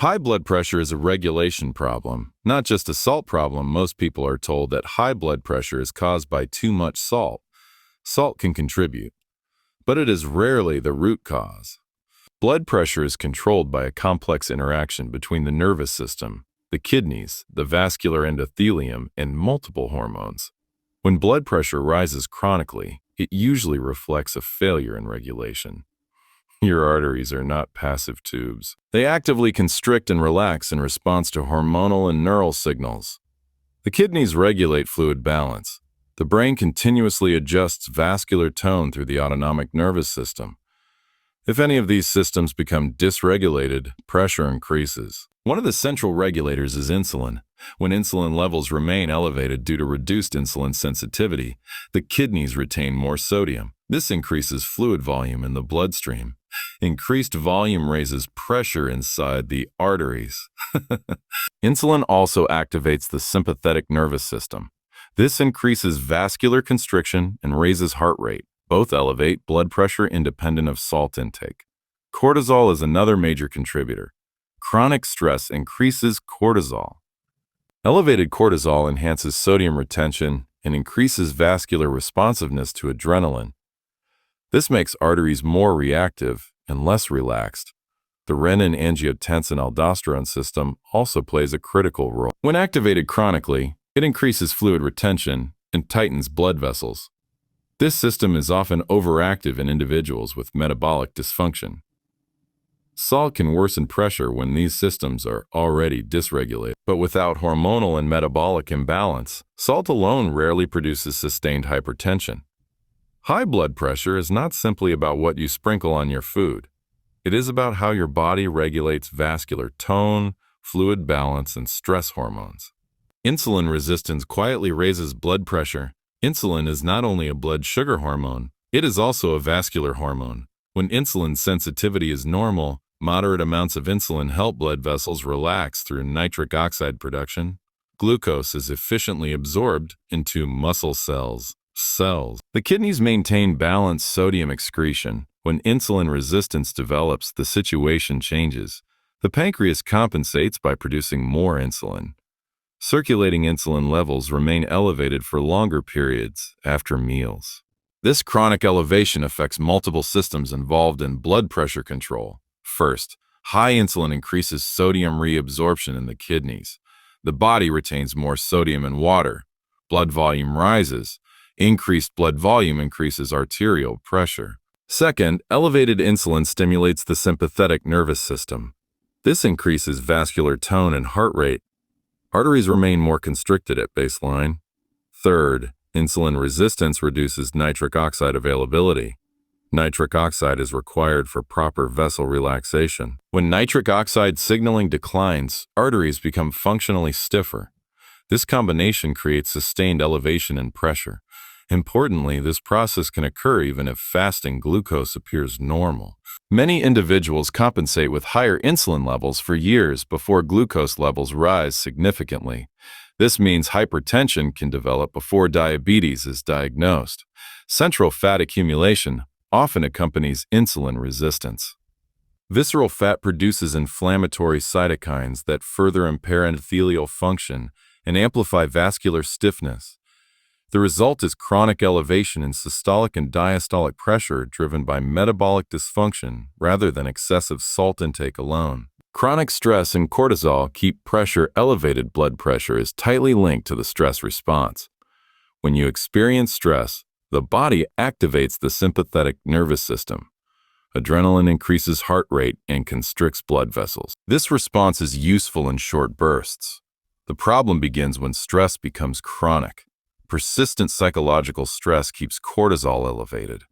High blood pressure is a regulation problem, not just a salt problem. Most people are told that high blood pressure is caused by too much salt. Salt can contribute, but it is rarely the root cause. Blood pressure is controlled by a complex interaction between the nervous system, the kidneys, the vascular endothelium, and multiple hormones. When blood pressure rises chronically, it usually reflects a failure in regulation. Your arteries are not passive tubes. They actively constrict and relax in response to hormonal and neural signals. The kidneys regulate fluid balance. The brain continuously adjusts vascular tone through the autonomic nervous system. If any of these systems become dysregulated, pressure increases. One of the central regulators is insulin. When insulin levels remain elevated due to reduced insulin sensitivity, the kidneys retain more sodium. This increases fluid volume in the bloodstream. Increased volume raises pressure inside the arteries. Insulin also activates the sympathetic nervous system. This increases vascular constriction and raises heart rate. Both elevate blood pressure independent of salt intake. Cortisol is another major contributor. Chronic stress increases cortisol. Elevated cortisol enhances sodium retention and increases vascular responsiveness to adrenaline. This makes arteries more reactive and less relaxed. The renin-angiotensin-aldosterone system also plays a critical role. When activated chronically, it increases fluid retention and tightens blood vessels. This system is often overactive in individuals with metabolic dysfunction. Salt can worsen pressure when these systems are already dysregulated. But without hormonal and metabolic imbalance, salt alone rarely produces sustained hypertension. High blood pressure is not simply about what you sprinkle on your food. It is about how your body regulates vascular tone, fluid balance, and stress hormones. Insulin resistance quietly raises blood pressure. Insulin is not only a blood sugar hormone, it is also a vascular hormone. When insulin sensitivity is normal, moderate amounts of insulin help blood vessels relax through nitric oxide production. Glucose is efficiently absorbed into muscle cells. The kidneys maintain balanced sodium excretion. When insulin resistance develops, the situation changes. The pancreas compensates by producing more insulin. Circulating insulin levels remain elevated for longer periods after meals. This chronic elevation affects multiple systems involved in blood pressure control. First, high insulin increases sodium reabsorption in the kidneys. The body retains more sodium and water. Blood volume rises. Increased blood volume increases arterial pressure. Second, elevated insulin stimulates the sympathetic nervous system. This increases vascular tone and heart rate. Arteries remain more constricted at baseline. Third, insulin resistance reduces nitric oxide availability. Nitric oxide is required for proper vessel relaxation. When nitric oxide signaling declines, arteries become functionally stiffer. This combination creates sustained elevation in pressure. Importantly, this process can occur even if fasting glucose appears normal. Many individuals compensate with higher insulin levels for years before glucose levels rise significantly. This means hypertension can develop before diabetes is diagnosed. Central fat accumulation often accompanies insulin resistance. Visceral fat produces inflammatory cytokines that further impair endothelial function and amplify vascular stiffness. The result is chronic elevation in systolic and diastolic pressure driven by metabolic dysfunction rather than excessive salt intake alone. Chronic stress and cortisol keep pressure elevated. Blood pressure is tightly linked to the stress response. When you experience stress, the body activates the sympathetic nervous system. Adrenaline increases heart rate and constricts blood vessels. This response is useful in short bursts. The problem begins when stress becomes chronic. Persistent psychological stress keeps cortisol elevated.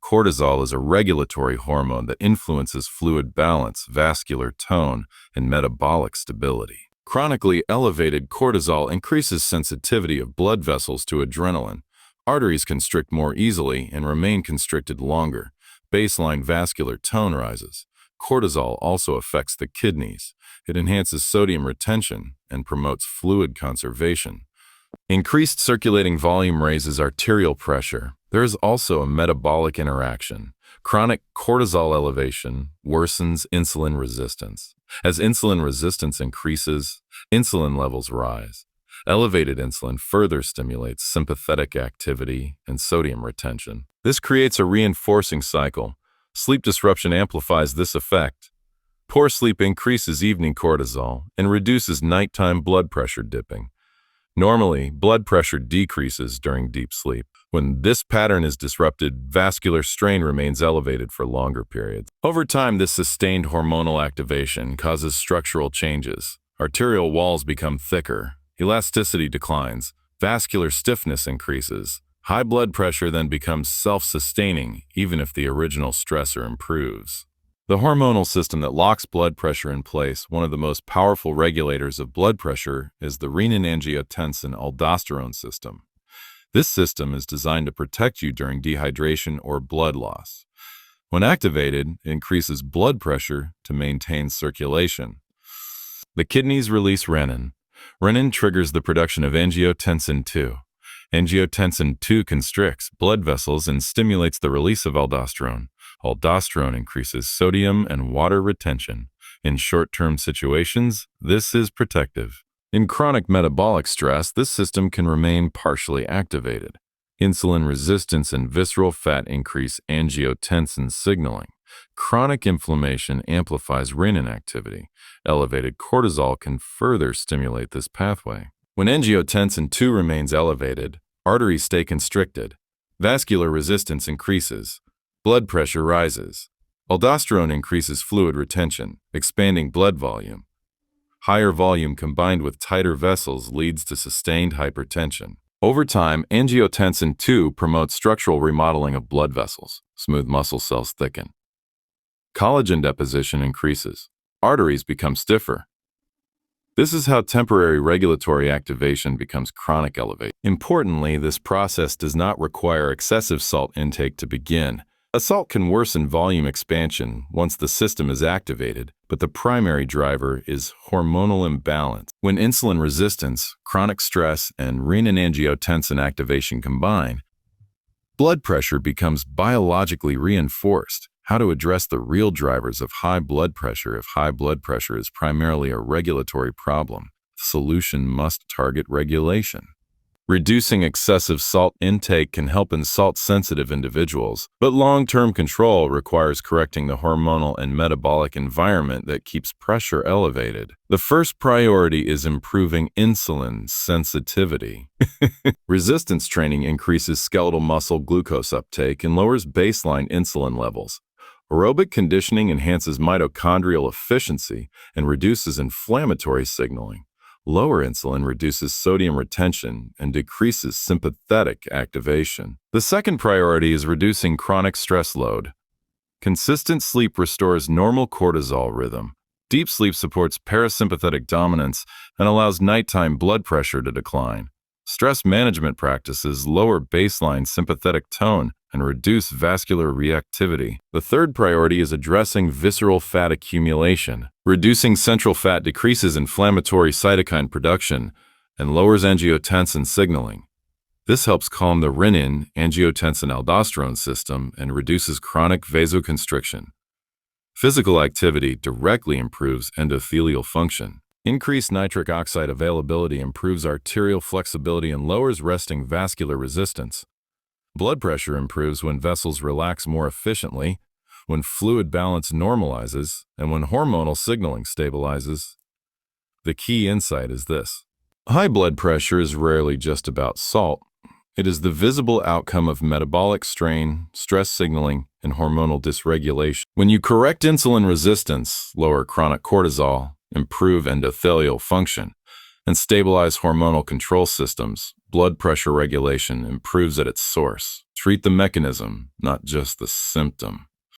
Cortisol is a regulatory hormone that influences fluid balance, vascular tone, and metabolic stability. Chronically elevated cortisol increases sensitivity of blood vessels to adrenaline. Arteries constrict more easily and remain constricted longer. Baseline vascular tone rises. Cortisol also affects the kidneys. It enhances sodium retention and promotes fluid conservation. Increased circulating volume raises arterial pressure. There is also a metabolic interaction. Chronic cortisol elevation worsens insulin resistance. As insulin resistance increases, insulin levels rise. Elevated insulin further stimulates sympathetic activity and sodium retention. This creates a reinforcing cycle. Sleep disruption amplifies this effect. Poor sleep increases evening cortisol and reduces nighttime blood pressure dipping. Normally, blood pressure decreases during deep sleep. When this pattern is disrupted, vascular strain remains elevated for longer periods. Over time, this sustained hormonal activation causes structural changes. Arterial walls become thicker, elasticity declines, vascular stiffness increases. High blood pressure then becomes self-sustaining, even if the original stressor improves. The hormonal system that locks blood pressure in place, one of the most powerful regulators of blood pressure, is the renin-angiotensin-aldosterone system. This system is designed to protect you during dehydration or blood loss. When activated, it increases blood pressure to maintain circulation. The kidneys release renin. Renin triggers the production of angiotensin II. Angiotensin II constricts blood vessels and stimulates the release of aldosterone. Aldosterone increases sodium and water retention. In short-term situations, this is protective. In chronic metabolic stress, this system can remain partially activated. Insulin resistance and visceral fat increase angiotensin signaling. Chronic inflammation amplifies renin activity. Elevated cortisol can further stimulate this pathway. When angiotensin II remains elevated, arteries stay constricted. Vascular resistance increases. Blood pressure rises. Aldosterone increases fluid retention, expanding blood volume. Higher volume combined with tighter vessels leads to sustained hypertension. Over time, angiotensin II promotes structural remodeling of blood vessels. Smooth muscle cells thicken. Collagen deposition increases. Arteries become stiffer. This is how temporary regulatory activation becomes chronic elevation. Importantly, this process does not require excessive salt intake to begin. A salt can worsen volume expansion once the system is activated, but the primary driver is hormonal imbalance. When insulin resistance, chronic stress, and renin-angiotensin activation combine, blood pressure becomes biologically reinforced. How to address the real drivers of high blood pressure? If high blood pressure is primarily a regulatory problem, the solution must target regulation. Reducing excessive salt intake can help in salt-sensitive individuals, but long-term control requires correcting the hormonal and metabolic environment that keeps pressure elevated. The first priority is improving insulin sensitivity. Resistance training increases skeletal muscle glucose uptake and lowers baseline insulin levels. Aerobic conditioning enhances mitochondrial efficiency and reduces inflammatory signaling. Lower insulin reduces sodium retention and decreases sympathetic activation. The second priority is reducing chronic stress load. Consistent sleep restores normal cortisol rhythm. Deep sleep supports parasympathetic dominance and allows nighttime blood pressure to decline. Stress management practices lower baseline sympathetic tone and reduce vascular reactivity. The third priority is addressing visceral fat accumulation. Reducing central fat decreases inflammatory cytokine production and lowers angiotensin signaling. This helps calm the renin-angiotensin-aldosterone system and reduces chronic vasoconstriction. Physical activity directly improves endothelial function. Increased nitric oxide availability improves arterial flexibility and lowers resting vascular resistance. Blood pressure improves when vessels relax more efficiently, when fluid balance normalizes, and when hormonal signaling stabilizes. The key insight is this: high blood pressure is rarely just about salt. It is the visible outcome of metabolic strain, stress signaling, and hormonal dysregulation. When you correct insulin resistance, lower chronic cortisol, improve endothelial function, and stabilize hormonal control systems, blood pressure regulation improves at its source. Treat the mechanism, not just the symptom.